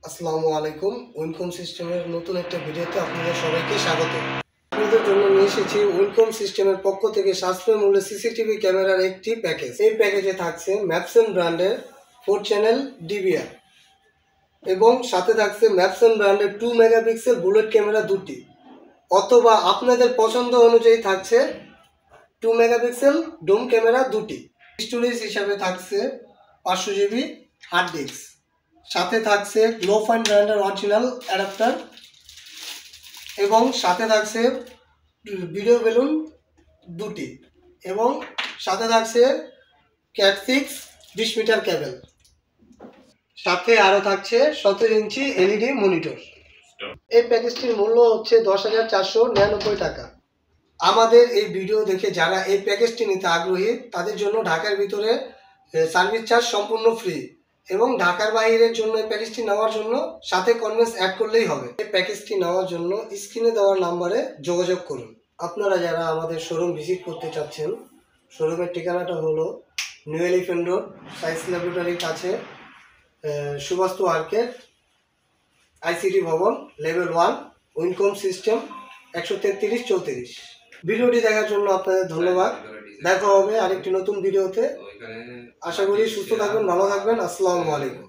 আসসালামু আলাইকুম। উইনকম সিস্টেমের নতুন একটা ভিডিওতে আপনাদের সবাইকে স্বাগত। আপনাদের জন্য নিয়ে এসেছি উইনকম সিস্টেমের পক্ষ থেকে সাশ্রয়ী মূল্যে সিসিটিভি ক্যামেরার একটি প্যাকেজ। এই প্যাকেজে থাকছে ম্যাপসন ব্র্যান্ডের 4 চ্যানেল ডিভিআর এবং সাথে থাকছে ম্যাপসন ব্র্যান্ডের 2 মেগাপিক্সেল বুলেট ক্যামেরা দুটি, অথবা আপনাদের পছন্দ অনুযায়ী থাকছে 2 মেগাপিক্সেল ডোম ক্যামেরা দুটি। স্টোরেজ হিসাবে থাকছে 500 জিবি হার্ড ডিস্ক, সাথে থাকছে গ্লোফাইন ব্র্যান্ডের অরিজিনাল অ্যাডাপ্টার এবং সাথে থাকছে ভিডিও বেলুন দুটি এবং সাথে থাকছে ক্যাট 6 20 মিটার কেবল, সাথে আরও থাকছে 17 ইঞ্চি এলইডি মনিটর। এই প্যাকেজটির মূল্য হচ্ছে 10,499 টাকা। আমাদের এই ভিডিও দেখে যারা এই প্যাকেজটি নিতে আগ্রহী তাদের জন্য ঢাকার ভিতরে সার্ভিস চার্জ সম্পূর্ণ ফ্রি এবং ঢাকার বাইরের জন্য এই প্যাকেজটি নেওয়ার জন্য সাথে কনভেন্স অ্যাড করলেই হবে। এই প্যাকেজটি নেওয়ার জন্য স্ক্রিনে দেওয়ার নাম্বারে যোগাযোগ করুন। আপনারা যারা আমাদের শোরুম ভিজিট করতে চাচ্ছেন, শোরুমের ঠিকানাটা হলো নিউ এলিফ্যান্ট রোড, সায়েন্স ল্যাবরেটরির কাছে, সুবাস্তু আর্কেড, আইসিটি ভবন, লেভেল 1, উইনকম সিস্টেম, 133-34। ভিডিওটি দেখার জন্য আপনাদের ধন্যবাদ। দেখা হবে আরেকটি নতুন ভিডিওতে। আশা করি সুস্থ থাকবেন, ভালো থাকবেন। আসসালামু আলাইকুম।